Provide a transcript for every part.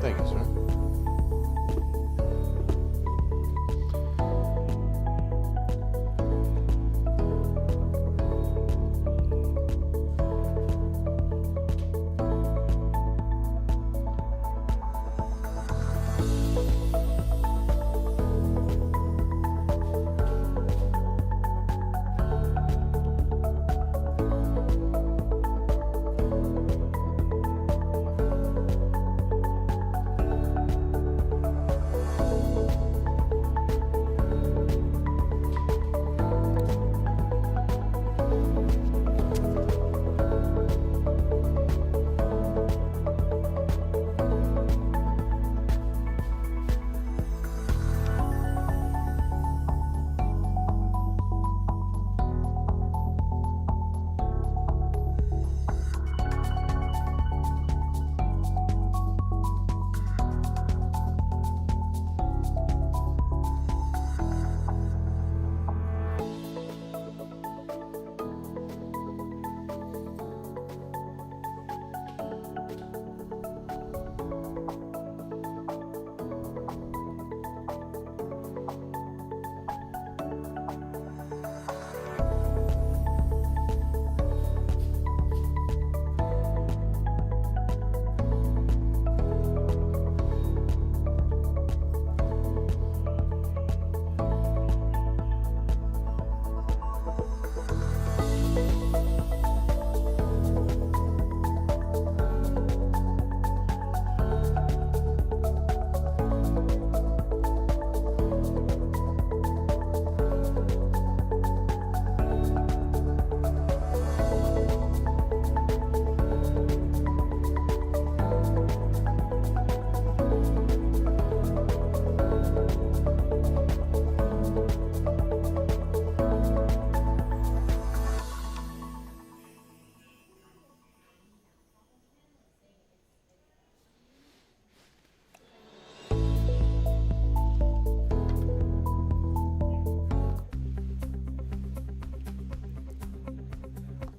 Thank you, sir.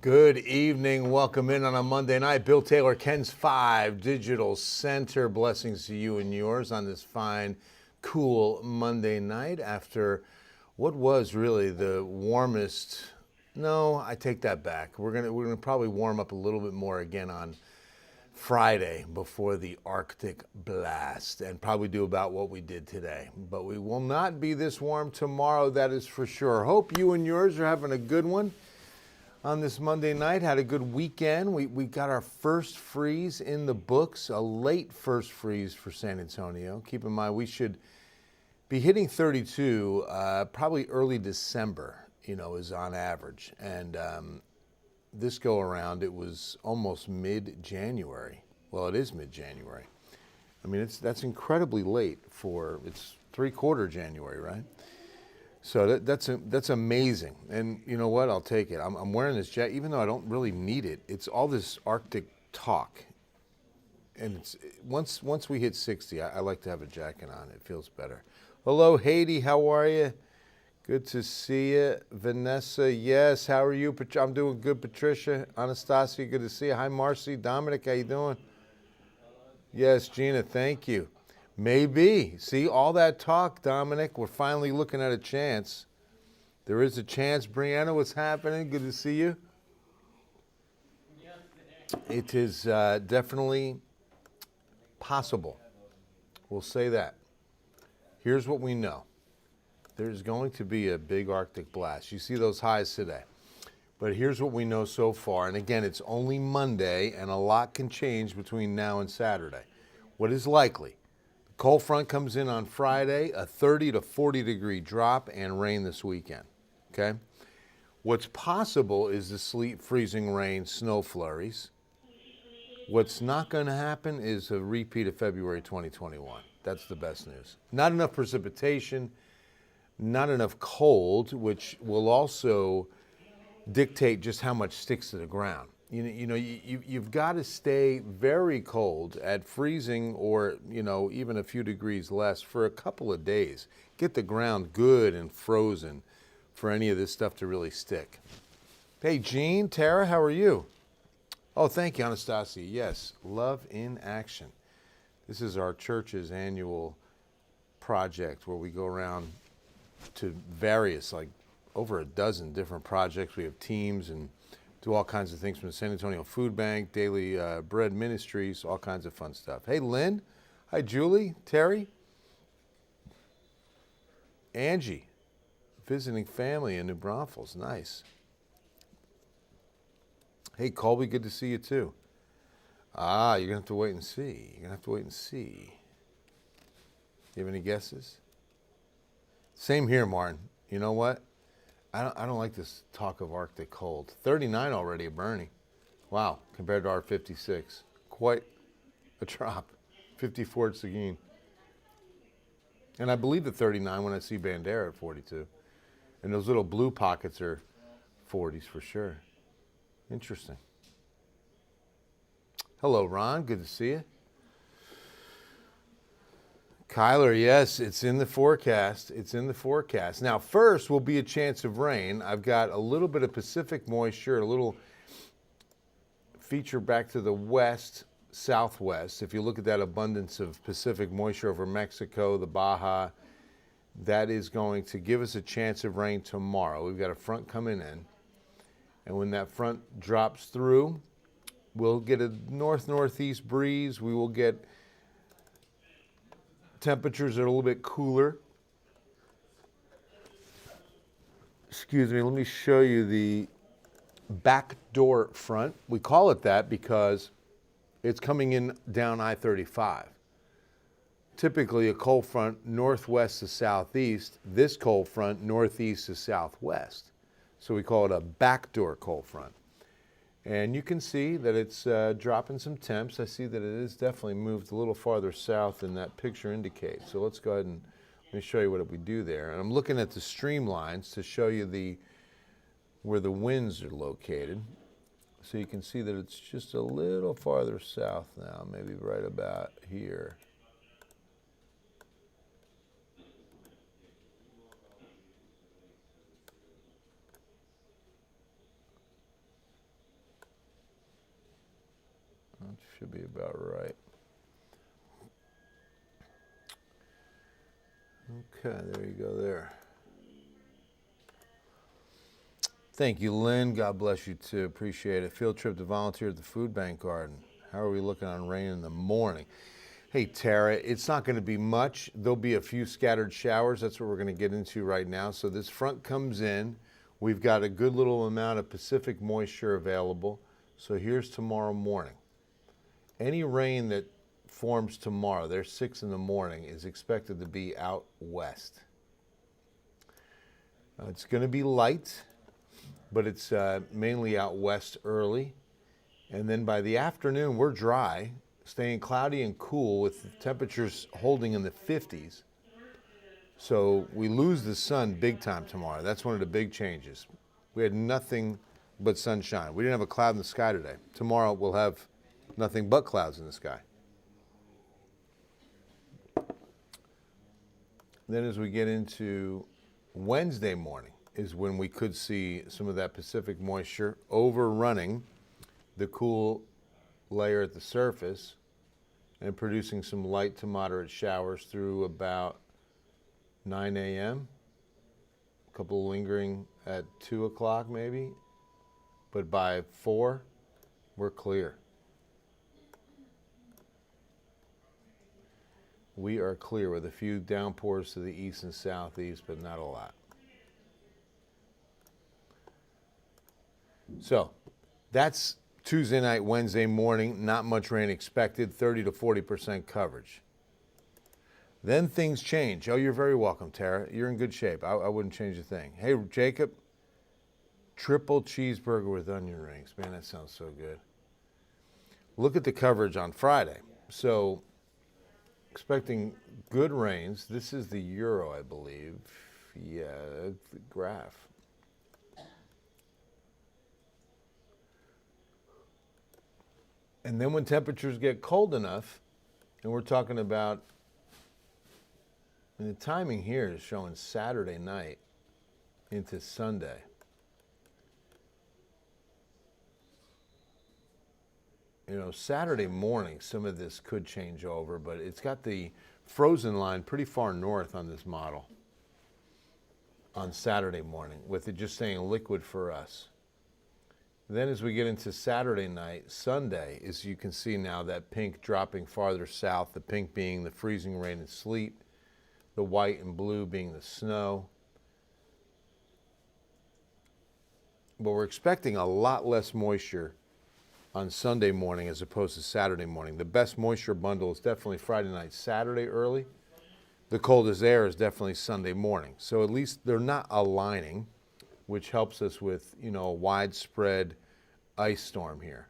Good evening. Welcome in on a Monday night. Bill Taylor, KENS 5 Digital Center. Blessings to you and yours on this fine, cool Monday night after what was really the warmest. No, I take that back. We're gonna probably warm up a little bit more again on Friday before the Arctic blast, and probably do about what we did today. But we will not be this warm tomorrow, that is for sure. Hope you and yours are having a good one on this Monday night. Had a good weekend. We got our first freeze in the books, a late first freeze for San Antonio. Keep in mind, we should be hitting 32 probably early December, is on average. And this go around, it was almost mid-January. Well, it is mid-January. I mean, that's incredibly late it's three-quarter January, right? So that's amazing, and you know what? I'll take it. I'm wearing this jacket, even though I don't really need it. It's all this Arctic talk, and it's once we hit 60, I like to have a jacket on. It feels better. Hello, Haiti. How are you? Good to see you, Vanessa. Yes. How are you? I'm doing good. Patricia, Anastasia. Good to see you. Hi, Marcy. Dominic. How you doing? Yes, Gina. Thank you. Maybe. See, all that talk, Dominic, we're finally looking at a chance. There is a chance. Brianna, what's happening? Good to see you. It is definitely possible. We'll say that. Here's what we know. There's going to be a big Arctic blast. You see those highs today. But here's what we know so far. And again, it's only Monday, and a lot can change between now and Saturday. What is likely? Cold front comes in on Friday, a 30 to 40 degree drop, and rain this weekend, okay? What's possible is the sleet, freezing rain, snow flurries. What's not going to happen is a repeat of February 2021. That's the best news. Not enough precipitation, not enough cold, which will also dictate just how much sticks to the ground. You've got to stay very cold at freezing or, even a few degrees less for a couple of days. Get the ground good and frozen for any of this stuff to really stick. Hey, Jean, Tara, how are you? Oh, thank you, Anastasia. Yes, love in action. This is our church's annual project where we go around to various, like over a dozen different projects. We have teams and do all kinds of things from the San Antonio Food Bank, Daily Bread Ministries, all kinds of fun stuff. Hey, Lynn. Hi, Julie, Terry, Angie, visiting family in New Braunfels. Nice. Hey, Colby, good to see you too. Ah, you're going to have to wait and see. You're going to have to wait and see. You have any guesses? Same here, Martin. You know what? I don't like this talk of Arctic cold. 39 already at Bernie. Wow, compared to our 56. Quite a drop. 54 at Seguin. And I believe the 39 when I see Bandera at 42. And those little blue pockets are 40s for sure. Interesting. Hello, Ron. Good to see you. Kyler, yes, it's in the forecast. It's in the forecast. Now, first will be a chance of rain. I've got a little bit of Pacific moisture, a little feature back to the west, southwest. If you look at that abundance of Pacific moisture over Mexico, the Baja, that is going to give us a chance of rain tomorrow. We've got a front coming in. And when that front drops through, we'll get a north-northeast breeze. We will get temperatures that are a little bit cooler. Excuse me, let me show you the backdoor front. We call it that because it's coming in down I-35. Typically a cold front northwest to southeast, this cold front northeast to southwest. So we call it a backdoor cold front. And you can see that it's dropping some temps. I see that it is definitely moved a little farther south than that picture indicates. So let's go ahead and let me show you what we do there. And I'm looking at the streamlines to show you where the winds are located. So you can see that it's just a little farther south now, maybe right about here. That should be about right. Okay, there you go there. Thank you, Lynn. God bless you too. Appreciate it. Field trip to volunteer at the food bank garden. How are we looking on rain in the morning? Hey, Tara, it's not going to be much. There'll be a few scattered showers. That's what we're going to get into right now. So this front comes in. We've got a good little amount of Pacific moisture available. So here's tomorrow morning. Any rain that forms tomorrow, there's 6 in the morning, is expected to be out west. It's going to be light, but it's mainly out west early. And then by the afternoon, we're dry, staying cloudy and cool with temperatures holding in the 50s. So we lose the sun big time tomorrow. That's one of the big changes. We had nothing but sunshine. We didn't have a cloud in the sky today. Tomorrow we'll have nothing but clouds in the sky. Then as we get into Wednesday morning is when we could see some of that Pacific moisture overrunning the cool layer at the surface and producing some light to moderate showers through about 9 a.m. A couple lingering at 2 o'clock maybe, but by 4, we're clear. We are clear with a few downpours to the east and southeast, but not a lot. So that's Tuesday night, Wednesday morning. Not much rain expected, 30 to 40% coverage. Then things change. Oh, you're very welcome, Tara. You're in good shape. I wouldn't change a thing. Hey, Jacob, triple cheeseburger with onion rings. Man, that sounds so good. Look at the coverage on Friday. So expecting good rains. This is the Euro, I believe. Yeah, the graph. And then when temperatures get cold enough, and we're talking about, and the timing here is showing Saturday night into Sunday. Saturday morning, some of this could change over, but it's got the frozen line pretty far north on this model on Saturday morning, with it just saying liquid for us. Then as we get into Saturday night, Sunday, as you can see now, that pink dropping farther south, the pink being the freezing rain and sleet, the white and blue being the snow. But we're expecting a lot less moisture on Sunday morning as opposed to Saturday morning. The best moisture bundle is definitely Friday night, Saturday early. The coldest air is definitely Sunday morning. So at least they're not aligning, which helps us with, a widespread ice storm here.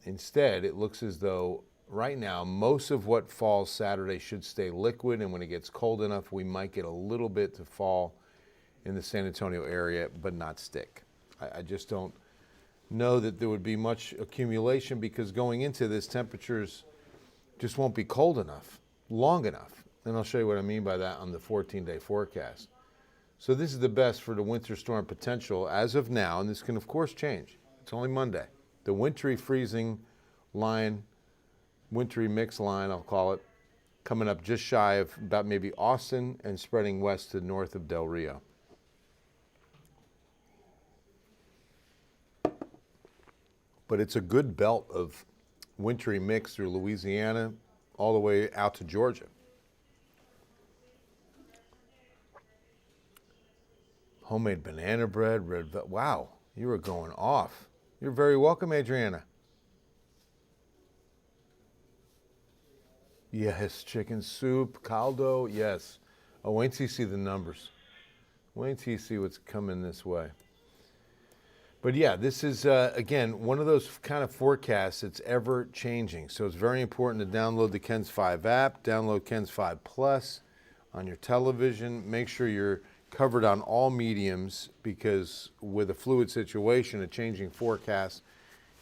Instead, it looks as though right now, most of what falls Saturday should stay liquid, and when it gets cold enough, we might get a little bit to fall in the San Antonio area, but not stick. I just don't know that there would be much accumulation, because going into this, temperatures just won't be cold enough, long enough. And I'll show you what I mean by that on the 14-day forecast. So this is the best for the winter storm potential as of now, and this can of course change. It's only Monday. The wintry freezing line, wintry mix line, I'll call it, coming up just shy of about maybe Austin and spreading west to north of Del Rio. But it's a good belt of wintry mix through Louisiana all the way out to Georgia. Homemade banana bread, red velvet. Wow, you were going off. You're very welcome, Adriana. Yes, chicken soup, caldo, yes. Oh, wait till you see the numbers. Wait till you see what's coming this way. But yeah, this is, again, one of those kind of forecasts that's ever changing. So it's very important to download the KENS 5 app, download KENS 5 Plus on your television. Make sure you're covered on all mediums, because with a fluid situation, a changing forecast,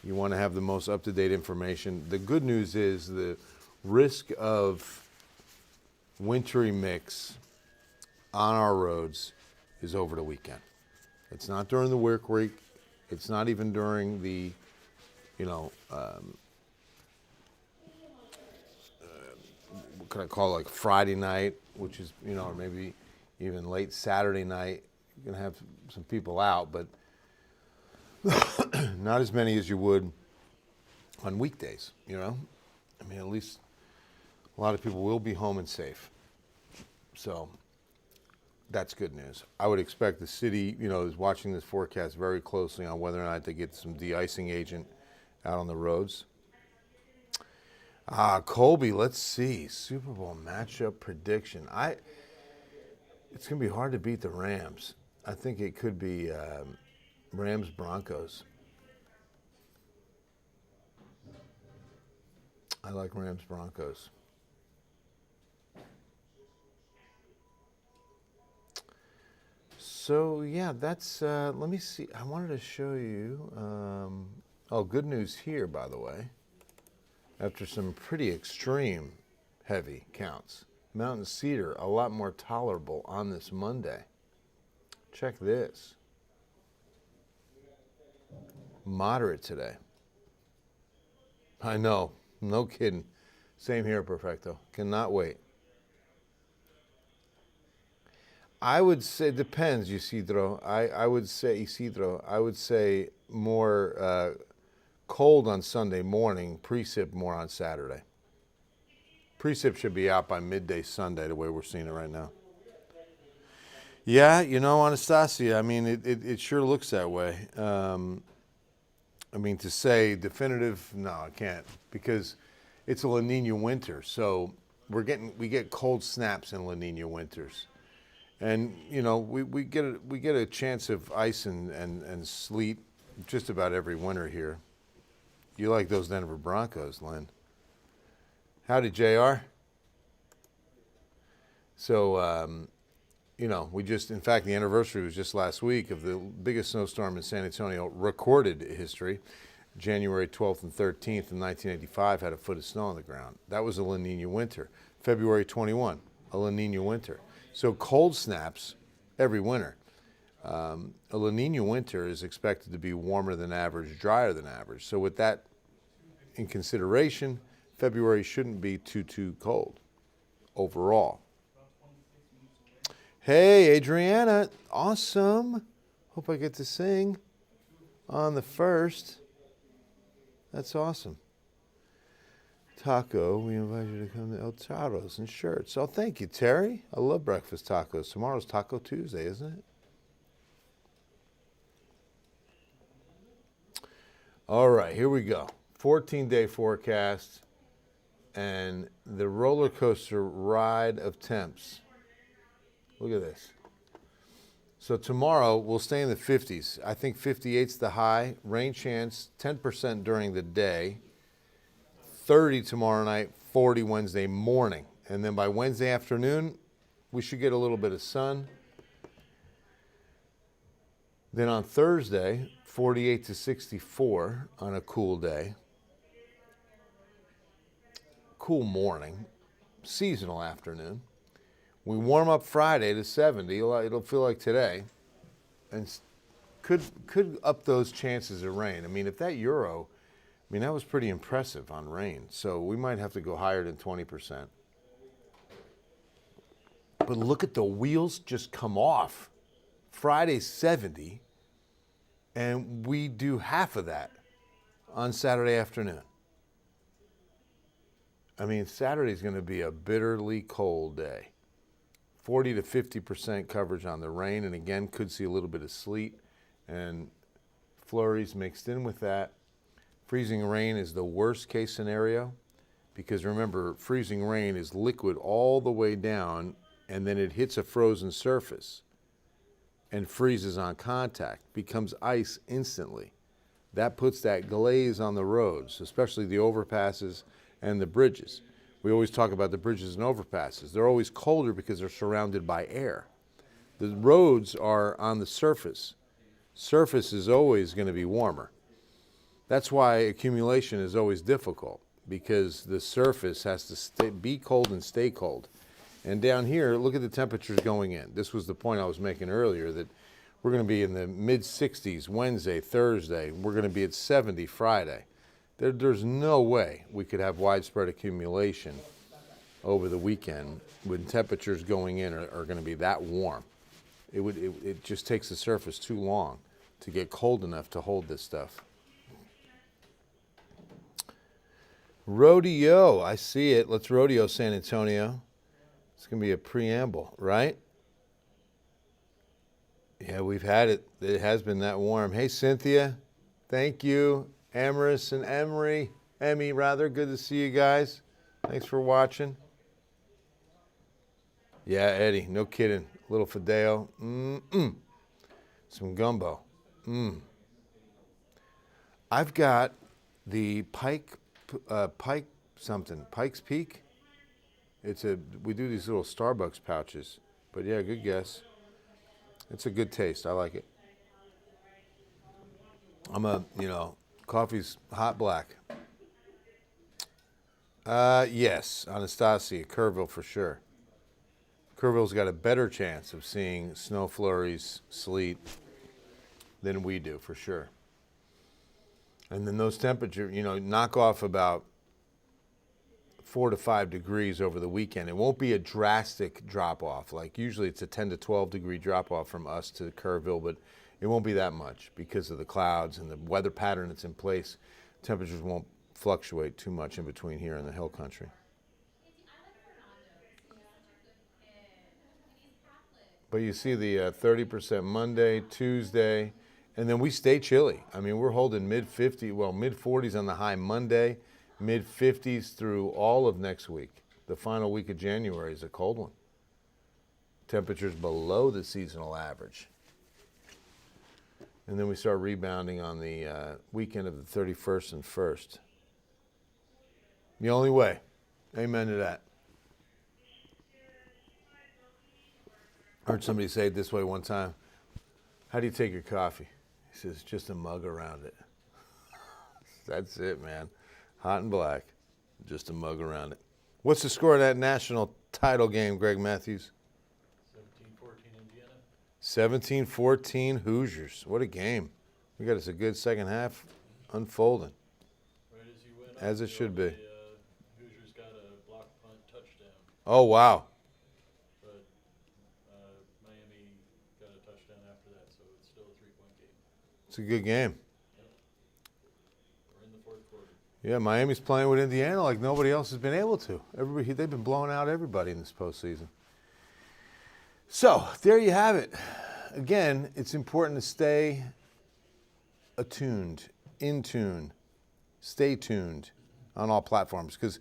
you want to have the most up-to-date information. The good news is the risk of wintry mix on our roads is over the weekend. It's not during the work week. It's not even during the, what can I call it, like Friday night, which is, or maybe even late Saturday night. You're going to have some people out, but not as many as you would on weekdays, at least a lot of people will be home and safe. So that's good news. I would expect the city, is watching this forecast very closely on whether or not they get some de-icing agent out on the roads. Colby, let's see. Super Bowl matchup prediction. It's going to be hard to beat the Rams. I think it could be Rams-Broncos. I like Rams-Broncos. So, yeah, that's, let me see. I wanted to show you, good news here, by the way. After some pretty extreme heavy counts, Mountain Cedar, a lot more tolerable on this Monday. Check this. Moderate today. I know, no kidding. Same here, Perfecto. Cannot wait. I would say, depends, Isidro. I would say more cold on Sunday morning, precip more on Saturday. Precip should be out by midday Sunday, the way we're seeing it right now. Yeah, Anastasia, it sure looks that way. To say definitive, no, I can't, because it's a La Nina winter. So we get cold snaps in La Nina winters. And, we get a chance of ice and sleet just about every winter here. You like those Denver Broncos, Lynn. Howdy, JR. So, in fact, the anniversary was just last week of the biggest snowstorm in San Antonio recorded history. January 12th and 13th in 1985 had a foot of snow on the ground. That was a La Nina winter. February 21, a La Nina winter. So cold snaps every winter. A La Nina winter is expected to be warmer than average, drier than average. So with that in consideration, February shouldn't be too cold overall. Hey, Adriana, awesome. Hope I get to sing on the 1st. That's awesome. Taco, we invite you to come to El Charo's and shirts. Oh, thank you, Terry. I love breakfast tacos. Tomorrow's Taco Tuesday, isn't it? All right, here we go. 14-day forecast and the roller coaster ride of temps. Look at this. So tomorrow we'll stay in the 50s. I think 58's the high. Rain chance 10% during the day. 30 tomorrow night, 40 Wednesday morning. And then by Wednesday afternoon, we should get a little bit of sun. Then on Thursday, 48 to 64 on a cool day. Cool morning, seasonal afternoon. We warm up Friday to 70. It'll feel like today. And could up those chances of rain. I mean, if that Euro, that was pretty impressive on rain. So we might have to go higher than 20%. But look at the wheels just come off. Friday 70, and we do half of that on Saturday afternoon. Saturday's going to be a bitterly cold day. 40 to 50% coverage on the rain, and again, could see a little bit of sleet and flurries mixed in with that. Freezing rain is the worst case scenario because remember, freezing rain is liquid all the way down and then it hits a frozen surface and freezes on contact, becomes ice instantly. That puts that glaze on the roads, especially the overpasses and the bridges. We always talk about the bridges and overpasses. They're always colder because they're surrounded by air. The roads are on the surface. Surface is always going to be warmer. That's why accumulation is always difficult because the surface has to be cold and stay cold. And down here, look at the temperatures going in. This was the point I was making earlier that we're going to be in the mid-60s Wednesday, Thursday. We're going to be at 70 Friday. There's no way we could have widespread accumulation over the weekend when temperatures going in are going to be that warm. It just takes the surface too long to get cold enough to hold this stuff. Rodeo, I see it. Let's rodeo San Antonio. It's going to be a preamble, right? Yeah, we've had it. It has been that warm. Hey, Cynthia. Thank you. Amaris and Emmy, good to see you guys. Thanks for watching. Yeah, Eddie, no kidding. A little Fideo. Some gumbo. I've got the Pike's Peak. We do these little Starbucks pouches, but yeah, good guess. It's a good taste. I like it. Coffee's hot black. Yes, Anastasia, Kerrville for sure. Kerrville's got a better chance of seeing snow flurries, sleet than we do for sure. And then those temperatures, knock off about 4 to 5 degrees over the weekend. It won't be a drastic drop off. Like usually it's a 10 to 12 degree drop off from us to Kerrville, but it won't be that much because of the clouds and the weather pattern that's in place. Temperatures won't fluctuate too much in between here and the hill country. But you see the 30% Monday, Tuesday, and then we stay chilly. We're holding mid-40s on the high Monday, mid-50s through all of next week. The final week of January is a cold one. Temperatures below the seasonal average. And then we start rebounding on the weekend of the 31st and 1st. The only way. Amen to that. I heard somebody say it this way one time. How do you take your coffee? He says, just a mug around it. That's it, man. Hot and black. Just a mug around it. What's the score of that national title game, Greg Matthews? 17-14 Hoosiers. What a game. We got us a good second half unfolding. Right as you went As on it should be. Hoosiers got a block punt touchdown, Oh, wow. but Miami got a touchdown after that, so it's still a 3-point game. It's a good game. Yep. We're in the fourth quarter. Yeah, Miami's playing with Indiana like nobody else has been able to. They've been blowing out everybody in this postseason. So, there you have it. Again, it's important to stay attuned, in tune, stay tuned on all platforms because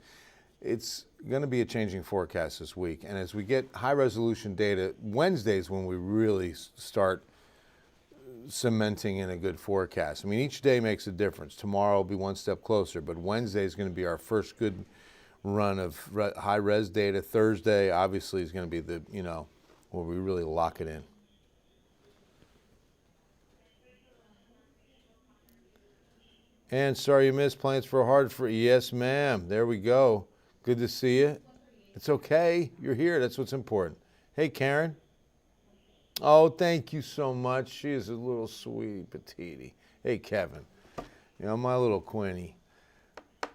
it's going to be a changing forecast this week. And as we get high-resolution data, Wednesday's when we really start cementing in a good forecast. I mean, each day makes a difference. Tomorrow will be one step closer, but Wednesday is going to be our first good run of high-res data. Thursday, obviously, is going to be the, where we really lock it in. And sorry you missed Plans for Hartford. Yes, ma'am. There we go. Good to see you. It's okay. You're here. That's what's important. Hey, Karen. Oh, thank you so much. She is a little sweet petite. Hey, Kevin. My little Quinny.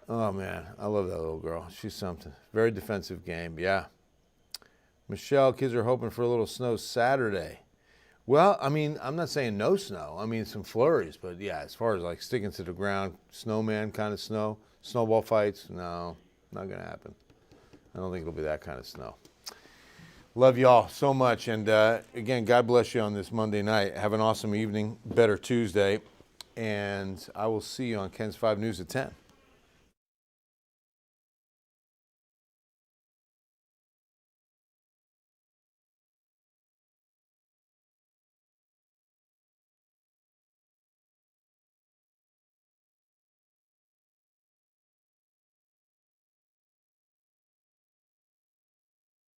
Oh, man. I love that little girl. She's something. Very defensive game. Yeah. Michelle, kids are hoping for a little snow Saturday. Well, I mean, I'm not saying no snow. I mean, some flurries. But, yeah, as far as, like, sticking to the ground, snowman kind of snow, snowball fights, no, not going to happen. I don't think it'll be that kind of snow. Love y'all so much. And, again, God bless you on this Monday night. Have an awesome evening. Better Tuesday. And I will see you on Ken's 5 News at 10.